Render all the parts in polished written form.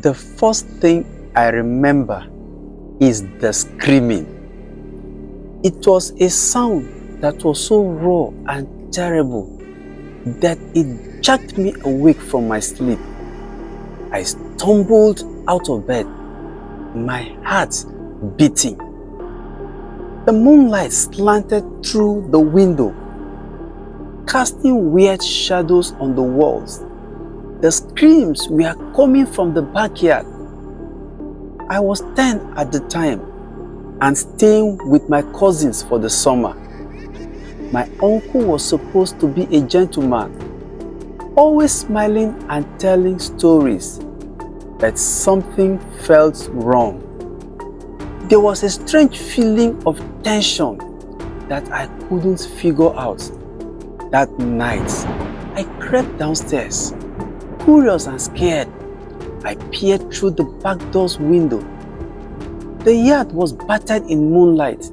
The first thing I remember is the screaming. It was a sound that was so raw and terrible that it jerked me awake from my sleep. I stumbled out of bed, my heart beating. The moonlight slanted through the window, casting weird shadows on the walls. The screams were coming from the backyard. I was 10 at the time and staying with my cousins for the summer. My uncle was supposed to be a gentleman, always smiling and telling stories, but something felt wrong. There was a strange feeling of tension that I couldn't figure out. That night, I crept downstairs. Curious and scared, I peered through the back door's window. The yard was battered in moonlight,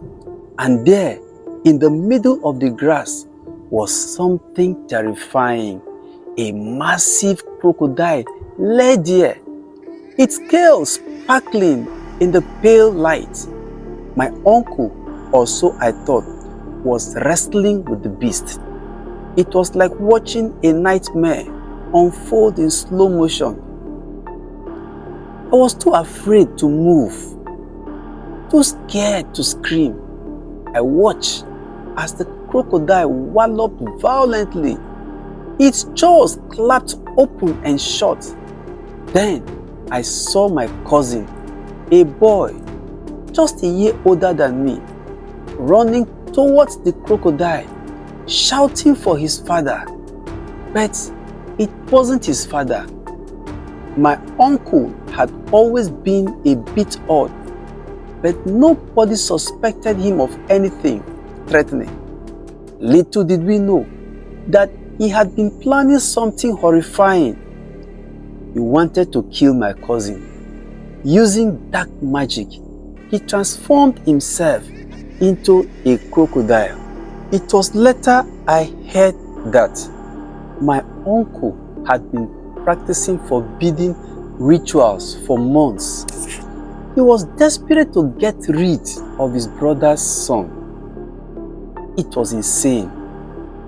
and there, in the middle of the grass, was something terrifying. A massive crocodile lay there, its scales sparkling in the pale light. My uncle, or so I thought, was wrestling with the beast. It was like watching a nightmare unfold in slow motion. I was too afraid to move, too scared to scream. I watched as the crocodile walloped violently. Its jaws clapped open and shut. Then I saw my cousin, a boy just a year older than me, running towards the crocodile, shouting for his father. But it wasn't his father. My uncle had always been a bit odd, but nobody suspected him of anything threatening. Little did we know that he had been planning something horrifying. He wanted to kill my cousin. Using dark magic, he transformed himself into a crocodile. It was later I heard that my uncle had been practicing forbidden rituals for months. He was desperate to get rid of his brother's son. It was insane,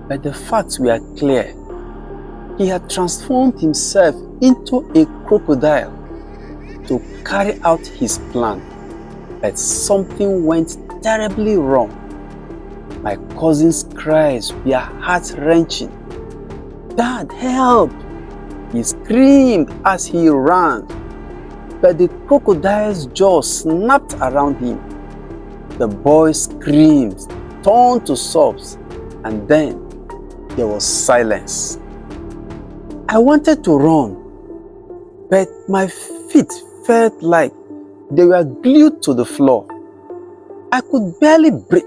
but the facts were clear. He had transformed himself into a crocodile to carry out his plan, but something went terribly wrong. My cousin's cries were heart-wrenching. "Dad, help!" He screamed as he ran, but the crocodile's jaws snapped around him. The boy's screams turned to sobs, and then there was silence. I wanted to run, but my feet felt like they were glued to the floor. I could barely breathe.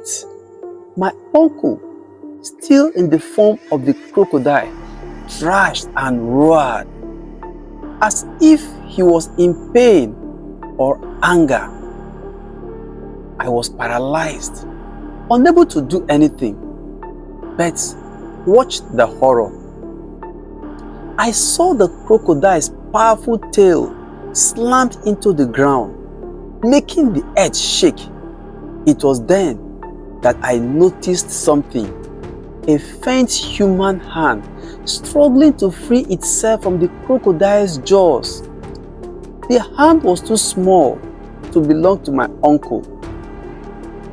My uncle, still in the form of the crocodile, thrashed and roared as if he was in pain or anger. I was paralyzed, unable to do anything, but watched the horror. I saw the crocodile's powerful tail slammed into the ground, making the earth shake. It was then that I noticed something. A faint human hand struggling to free itself from the crocodile's jaws. The hand was too small to belong to my uncle.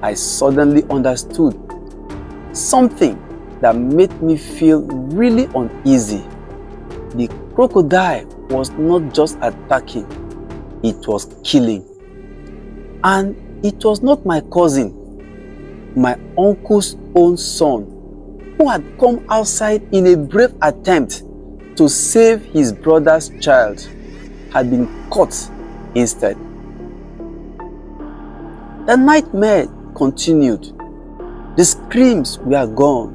I suddenly understood something that made me feel really uneasy. The crocodile was not just attacking, it was killing. And it was not my cousin, my uncle's own son, who had come outside in a brave attempt to save his brother's child, had been caught instead. The nightmare continued. The screams were gone,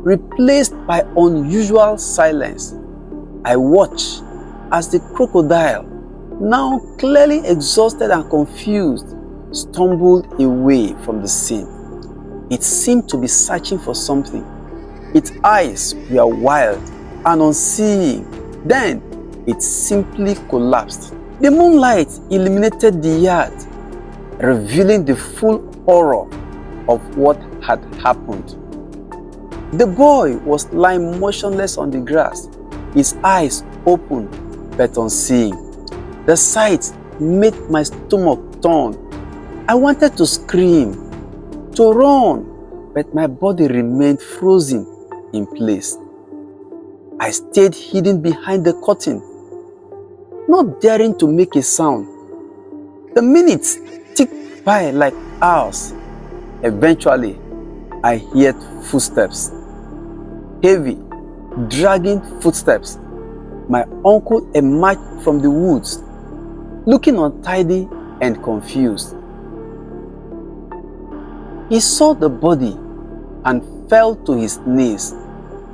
replaced by unusual silence. I watched as the crocodile, now clearly exhausted and confused, stumbled away from the scene. It seemed to be searching for something. Its eyes were wild and unseeing. Then it simply collapsed, The moonlight illuminated the yard, revealing the full horror of what had happened. The boy was lying motionless on the grass, his eyes open but unseeing. The sight made my stomach turn. I wanted to scream, to run, but my body remained frozen in place. I stayed hidden behind the curtain, not daring to make a sound. The minutes ticked by like hours. Eventually, I heard footsteps. Heavy, dragging footsteps. My uncle emerged from the woods, looking untidy and confused. He saw the body and fell to his knees,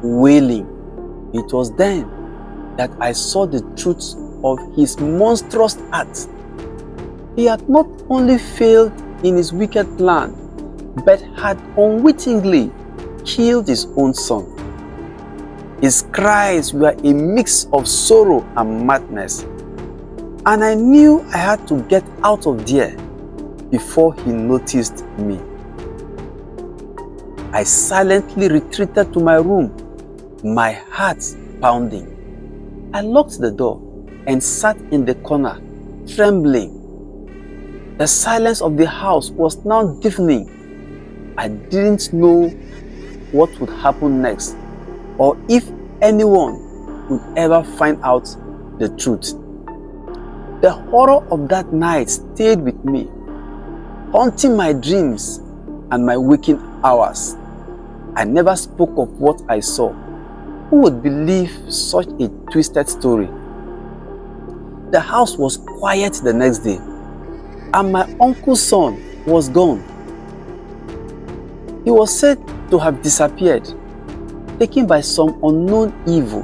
wailing. It was then that I saw the truth of his monstrous act. He had not only failed in his wicked plan, but had unwittingly killed his own son. His cries were a mix of sorrow and madness, and I knew I had to get out of there before he noticed me. I silently retreated to my room, my heart pounding. I locked the door and sat in the corner, trembling. The silence of the house was now deafening. I didn't know what would happen next, or if anyone would ever find out the truth. The horror of that night stayed with me, haunting my dreams and my waking hours. I never spoke of what I saw. Who would believe such a twisted story? The house was quiet the next day, and my uncle's son was gone. He was said to have disappeared, taken by some unknown evil.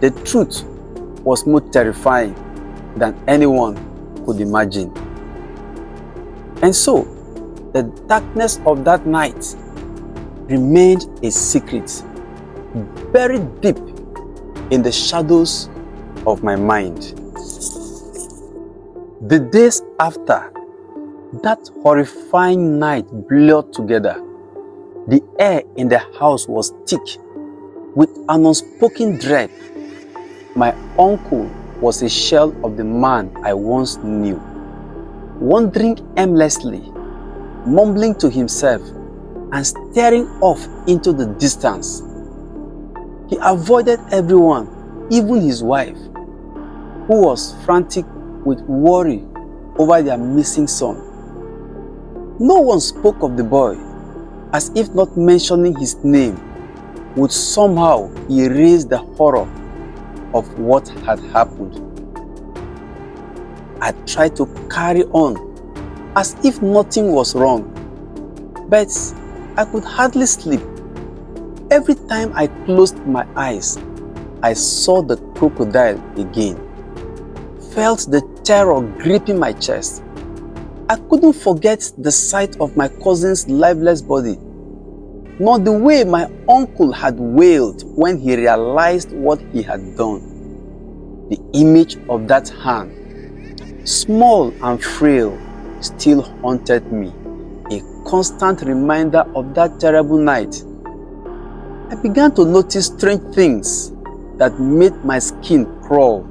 The truth was more terrifying than anyone could imagine. And so, the darkness of that night remained a secret, buried deep in the shadows of my mind. The days after that horrifying night blurred together. The air in the house was thick with an unspoken dread. My uncle was a shell of the man I once knew, wandering aimlessly, mumbling to himself and staring off into the distance. He avoided everyone, even his wife, who was frantic with worry over their missing son. No one spoke of the boy, as if not mentioning his name would somehow erase the horror of what had happened. I tried to carry on as if nothing was wrong, but I could hardly sleep. Every time I closed my eyes, I saw the crocodile again, felt the terror gripping my chest. I couldn't forget the sight of my cousin's lifeless body, nor the way my uncle had wailed when he realized what he had done. The image of that hand, small and frail, still haunted me, a constant reminder of that terrible night. I began to notice strange things that made my skin crawl.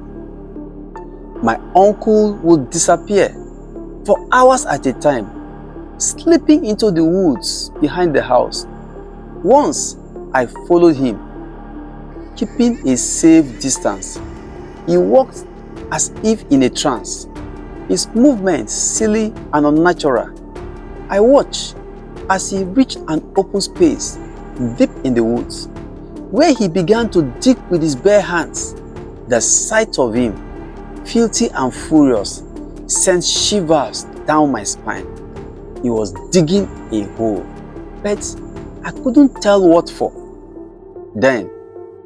My uncle would disappear for hours at a time, slipping into the woods behind the house. Once, I followed him, keeping a safe distance. He walked as if in a trance, his movements silly and unnatural. I watched as he reached an open space deep in the woods, where he began to dig with his bare hands. The sight of him, filthy and furious, sent shivers down my spine. He was digging a hole, but I couldn't tell what for. Then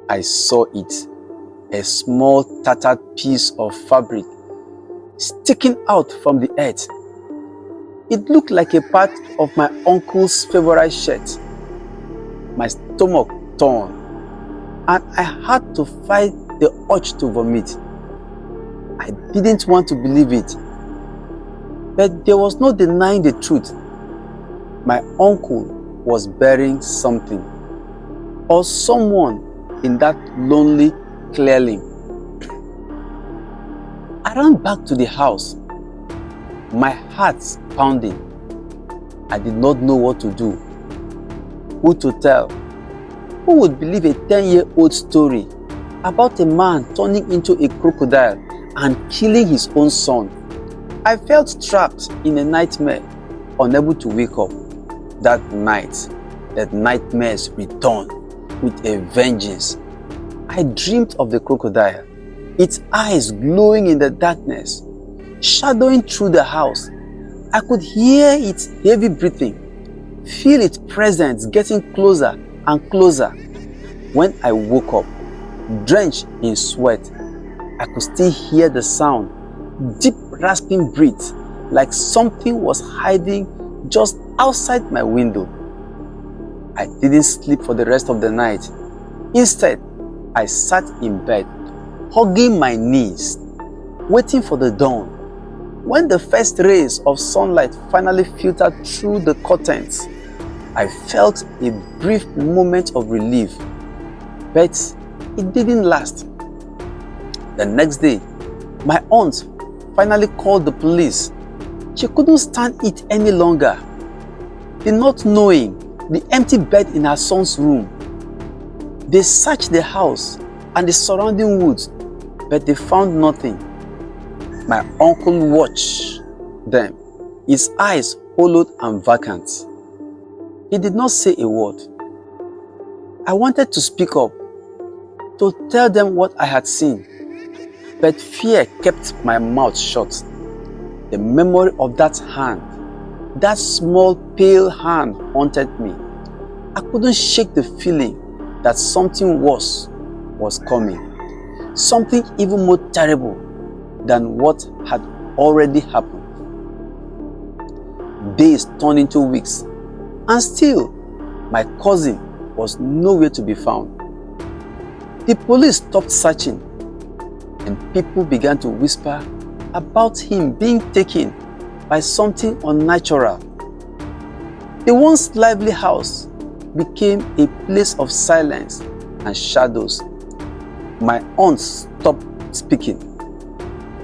I saw it, a small tattered piece of fabric sticking out from the earth. It looked like a part of my uncle's favorite shirt. My stomach turned, and I had to fight the urge to vomit. I I didn't want to believe it. But there was no denying the truth. My uncle was burying something, or someone, in that lonely clearing. I ran back to the house, my heart pounding. I did not know what to do, who to tell. Who would believe a 10-year-old story about a man turning into a crocodile and killing his own son? I felt trapped in a nightmare, unable to wake up. That night, the nightmares returned with a vengeance. I dreamed of the crocodile, its eyes glowing in the darkness, shadowing through the house. I could hear its heavy breathing, feel its presence getting closer and closer. When I woke up, drenched in sweat, I could still hear the sound, deep rasping breath, like something was hiding just outside my window. I didn't sleep for the rest of the night. Instead, I sat in bed, hugging my knees, waiting for the dawn. When the first rays of sunlight finally filtered through the curtains, I felt a brief moment of relief, but it didn't last. The next day, my aunt finally called the police. She couldn't stand it any longer. The not knowing, the empty bed in her son's room. They searched the house and the surrounding woods, but they found nothing. My uncle watched them, his eyes hollowed and vacant. He did not say a word. I wanted to speak up, to tell them what I had seen, but fear kept my mouth shut. The memory of that hand, that small pale hand, haunted me. I couldn't shake the feeling that something worse was coming, something even more terrible than what had already happened. Days turned into weeks, and still my cousin was nowhere to be found. The police stopped searching, and people began to whisper about him being taken by something unnatural. The once lively house became a place of silence and shadows. My aunt stopped speaking,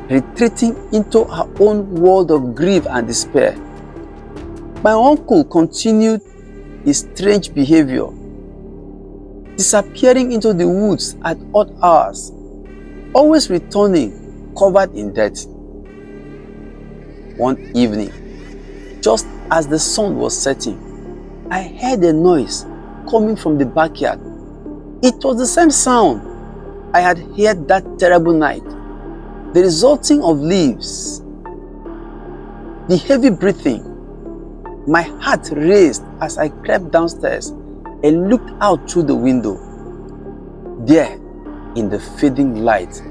retreating into her own world of grief and despair. My uncle continued his strange behavior, disappearing into the woods at odd hours, always returning covered in dirt. One evening, just as the sun was setting, I heard a noise coming from the backyard. It was the same sound I had heard that terrible night, the resulting of leaves, the heavy breathing. My heart raced as I crept downstairs and looked out through the window. There, in the fading light,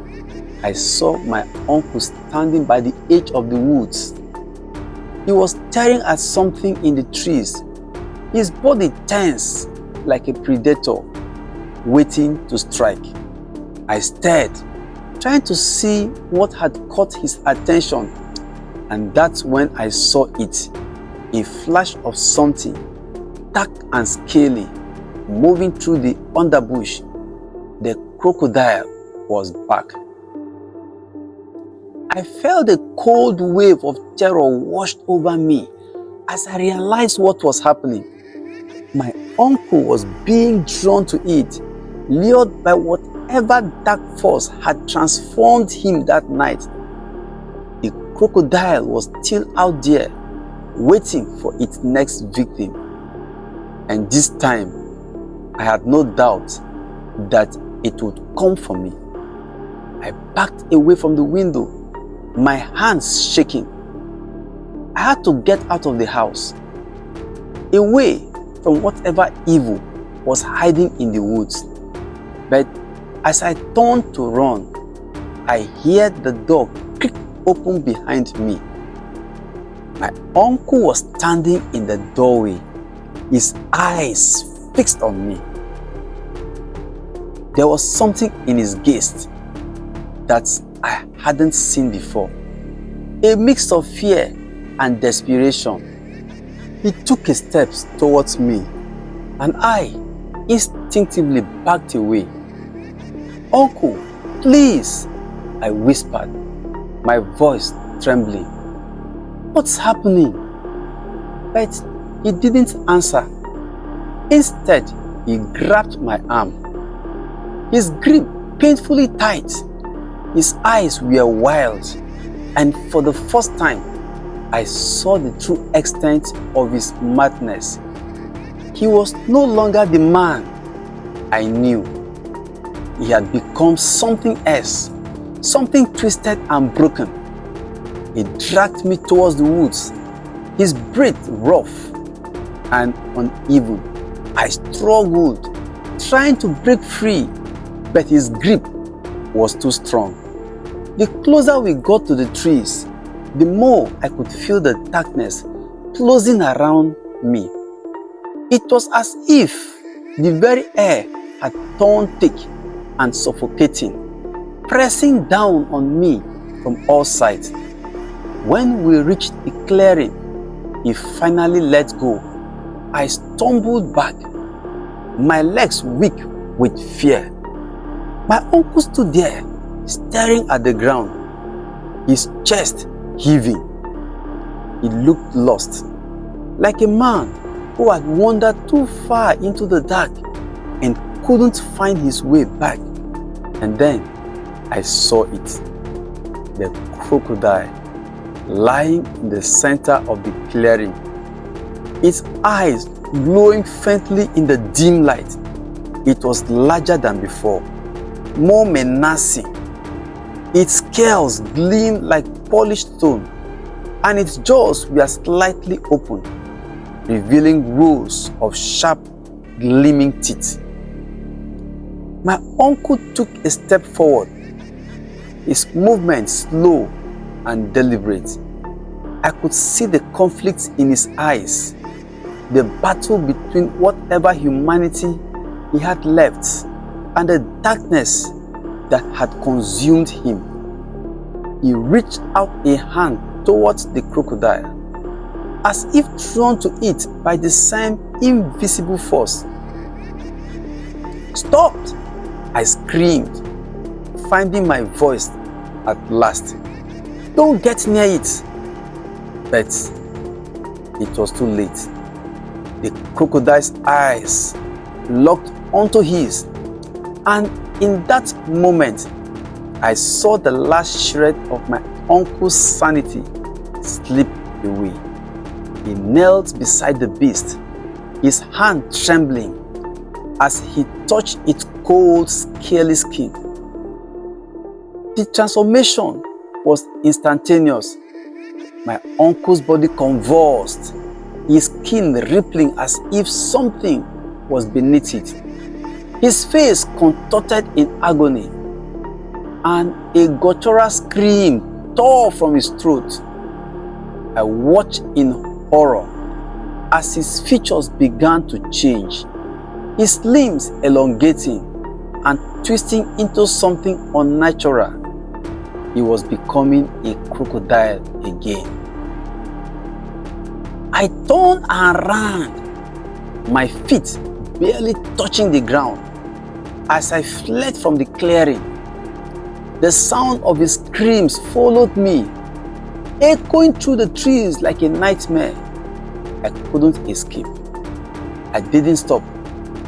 I saw my uncle standing by the edge of the woods. He was staring at something in the trees, his body tense like a predator, waiting to strike. I stared, trying to see what had caught his attention, and that's when I saw it, a flash of something dark and scaly moving through the underbush. The crocodile was back. I felt a cold wave of terror washed over me as I realized what was happening. My uncle was being drawn to it, lured by whatever dark force had transformed him that night. The crocodile was still out there, waiting for its next victim. And this time, I had no doubt that it would come for me. I backed away from the window, my hands shaking. I had to get out of the house, away from whatever evil was hiding in the woods. But as I turned to run, I heard the door creak open behind me. My uncle was standing in the doorway, his eyes fixed on me. There was something in his gaze that I hadn't seen before. A mix of fear and desperation. He took a step towards me, and I instinctively backed away. "Uncle, please," I whispered, my voice trembling. "What's happening?" But he didn't answer. Instead, he grabbed my arm. His grip painfully tight. His eyes were wild, and for the first time, I saw the true extent of his madness. He was no longer the man I knew. He had become something else, something twisted and broken. He dragged me towards the woods, his breath rough and uneven. I struggled, trying to break free, but his grip was too strong. The closer we got to the trees, the more I could feel the darkness closing around me. It was as if the very air had turned thick and suffocating, pressing down on me from all sides. When we reached the clearing, he finally let go. I stumbled back, my legs weak with fear. My uncle stood there, staring at the ground, his chest heaving. He looked lost, like a man who had wandered too far into the dark and couldn't find his way back. And then I saw it, the crocodile lying in the center of the clearing, its eyes glowing faintly in the dim light. It was larger than before, more menacing. Its scales gleamed like polished stone, and its jaws were slightly open, revealing rows of sharp, gleaming teeth. My uncle took a step forward, his movement slow and deliberate. I could see the conflict in his eyes, the battle between whatever humanity he had left and the darkness that had consumed him. He reached out a hand towards the crocodile, as if drawn to it by the same invisible force. "Stop!" I screamed, finding my voice at last. "Don't get near it!" But it was too late. The crocodile's eyes locked onto his, and in that moment, I saw the last shred of my uncle's sanity slip away. He knelt beside the beast, his hand trembling as he touched its cold, scaly skin. The transformation was instantaneous. My uncle's body convulsed, his skin rippling as if something was beneath it. His face contorted in agony, and a guttural scream tore from his throat. I watched in horror as his features began to change, his limbs elongating and twisting into something unnatural. He was becoming a crocodile again. I turned and ran, my feet barely touching the ground, as I fled from the clearing. The sound of his screams followed me, echoing through the trees like a nightmare. I couldn't escape. I didn't stop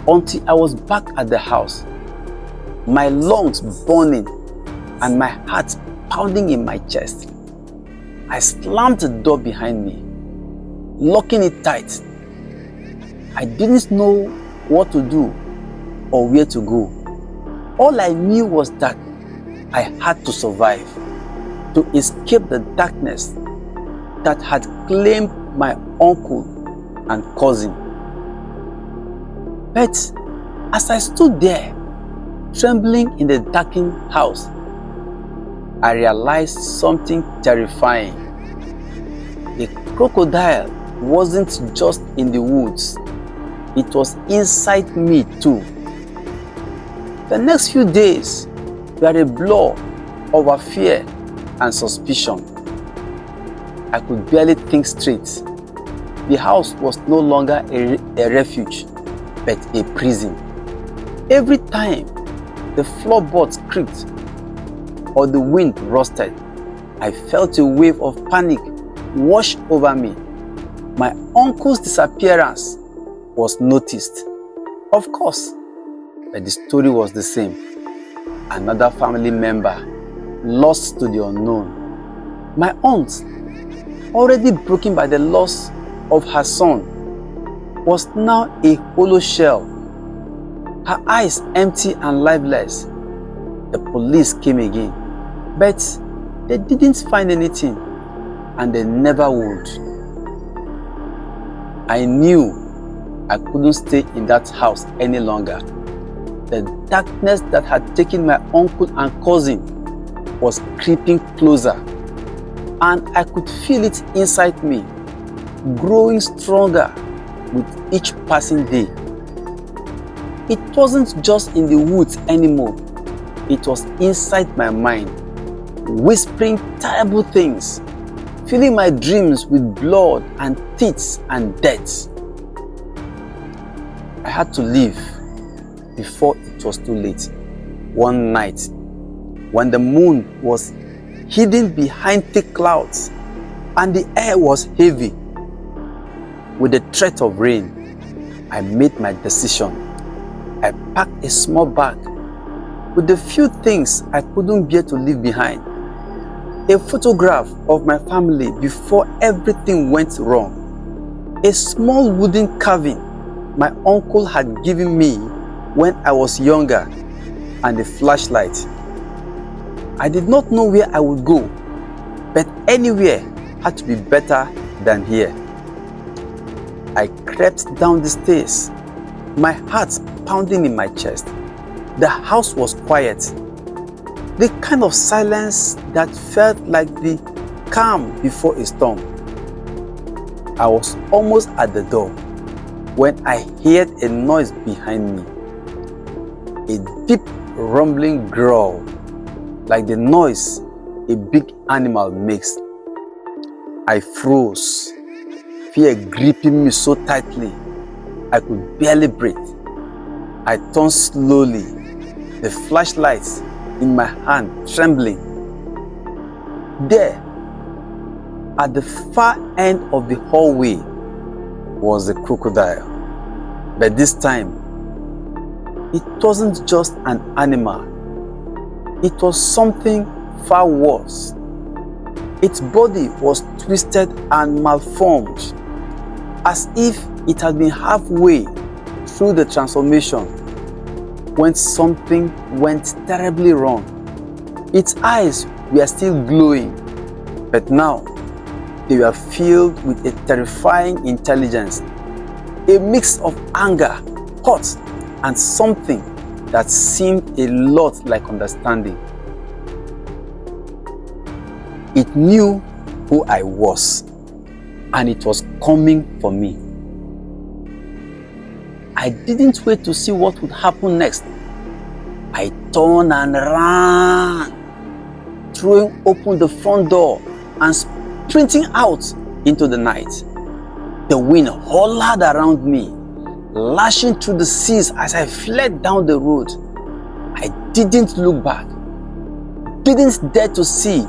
until I was back at the house, my lungs burning and my heart pounding in my chest. I slammed the door behind me, locking it tight. I didn't know what to do or where to go. All I knew was that I had to survive, to escape the darkness that had claimed my uncle and cousin. But as I stood there, trembling in the darkened house, I realized something terrifying. The crocodile wasn't just in the woods, it was inside me too. The next few days were a blur over fear and suspicion. I could barely think straight. The house was no longer a refuge, but a prison. Every time the floorboards creaked or the wind rusted, I felt a wave of panic wash over me. My uncle's disappearance was noticed, of course, but the story was the same. Another family member lost to the unknown. My aunt, already broken by the loss of her son, was now a hollow shell, her eyes empty and lifeless. The police came again, but they didn't find anything, and they never would. I knew I couldn't stay in that house any longer. The darkness that had taken my uncle and cousin was creeping closer, and I could feel it inside me, growing stronger with each passing day. It wasn't just in the woods anymore. It was inside my mind, whispering terrible things, filling my dreams with blood and teeth and death. I had to leave before it was too late. One night, when the moon was hidden behind thick clouds and the air was heavy with the threat of rain, I made my decision. I packed a small bag with the few things I couldn't bear to leave behind. A photograph of my family before everything went wrong. A small wooden carving my uncle had given me when I was younger, and a flashlight. I did not know where I would go, but anywhere had to be better than here. I crept down the stairs, my heart pounding in my chest. The house was quiet, the kind of silence that felt like the calm before a storm. I was almost at the door when I heard a noise behind me. A deep rumbling growl, like the noise a big animal makes. I froze, fear gripping me so tightly I could barely breathe. I turned slowly, the flashlight in my hand trembling. There, at the far end of the hallway, was the crocodile. But this time, it wasn't just an animal. It was something far worse. Its body was twisted and malformed, as if it had been halfway through the transformation when something went terribly wrong. Its eyes were still glowing, but now they were filled with a terrifying intelligence, a mix of anger, hurt, and something that seemed a lot like understanding. It knew who I was, and it was coming for me. I didn't wait to see what would happen next. I turned and ran, throwing open the front door and sprinting out into the night. The wind hollered around me, lashing through the seas as I fled down the road. I didn't look back, didn't dare to see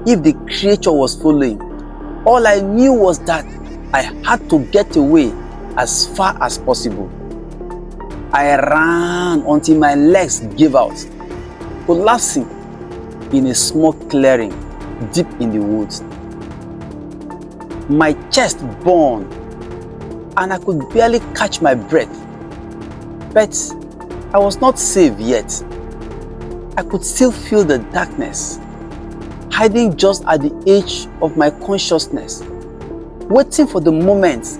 if the creature was following. All I knew was that I had to get away as far as possible. I ran until my legs gave out, collapsing in a small clearing deep in the woods. My chest burned and I could barely catch my breath. But I was not safe yet. I could still feel the darkness, hiding just at the edge of my consciousness, waiting for the moment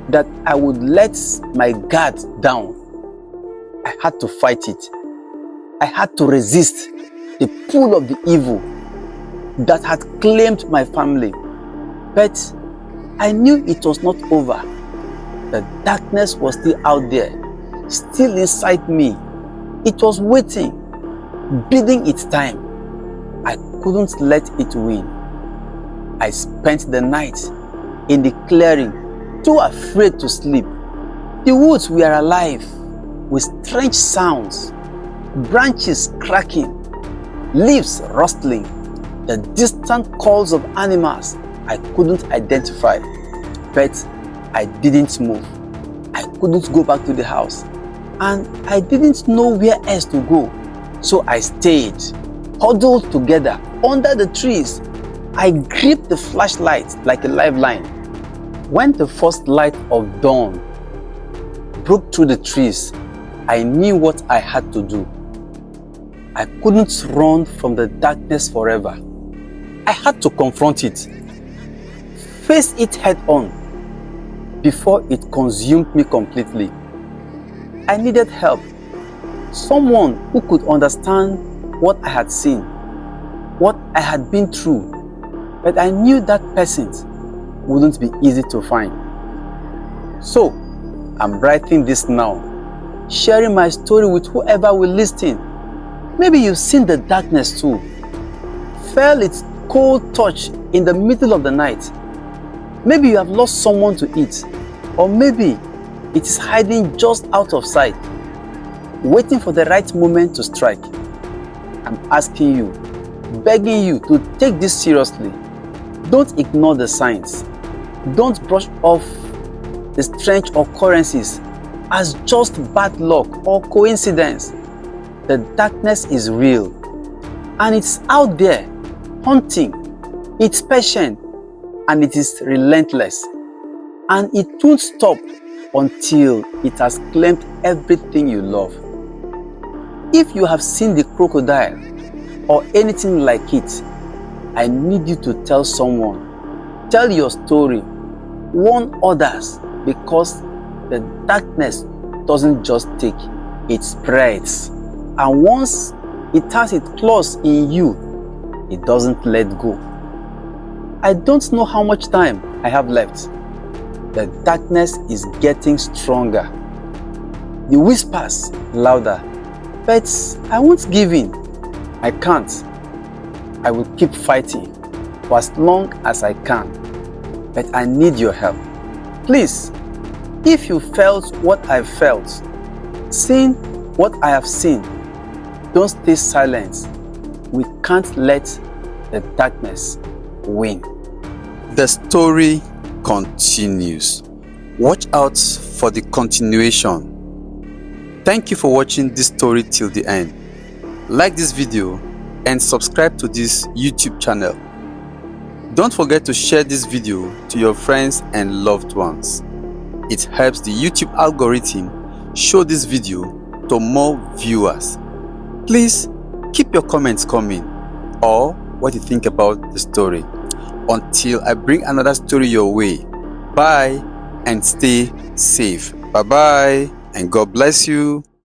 that I would let my guard down. I had to fight it. I had to resist the pull of the evil that had claimed my family. But I knew it was not over. The darkness was still out there, still inside me. It was waiting, biding its time. I couldn't let it win. I spent the night in the clearing, too afraid to sleep. The woods were alive with strange sounds, branches cracking, leaves rustling, the distant calls of animals I couldn't identify. But I didn't move. I couldn't go back to the house, and I didn't know where else to go. So I stayed, huddled together under the trees. I gripped the flashlight like a lifeline. When the first light of dawn broke through the trees, I knew what I had to do. I couldn't run from the darkness forever. I had to confront it, face it head on, before it consumed me completely. I needed help, someone who could understand what I had seen, what I had been through, but I knew that person wouldn't be easy to find. So, I'm writing this now, sharing my story with whoever will listen. Maybe you've seen the darkness too, felt its cold touch in the middle of the night. Maybe you have lost someone to it, or maybe it is hiding just out of sight, waiting for the right moment to strike. I'm asking you, begging you to take this seriously. Don't ignore the signs. Don't brush off the strange occurrences as just bad luck or coincidence. The darkness is real, and it's out there, hunting. It's patient, and it is relentless, and it won't stop until it has claimed everything you love. If you have seen the crocodile or anything like it, I need you to tell someone. Tell your story. Warn others, because the darkness doesn't just take, it spreads. And once it has its claws in you, it doesn't let go. I don't know how much time I have left. The darkness is getting stronger. The whispers louder. But I won't give in. I can't. I will keep fighting for as long as I can. But I need your help. Please, if you felt what I felt, seen what I have seen, don't stay silent. We can't let the darkness win. The story continues. Watch out for the continuation. Thank you for watching this story till the end. Like this video and subscribe to this YouTube channel. Don't forget to share this video to your friends and loved ones. It helps the YouTube algorithm show this video to more viewers. Please keep your comments coming, or what you think about the story. Until I bring another story your way, bye and stay safe. Bye bye and God bless you.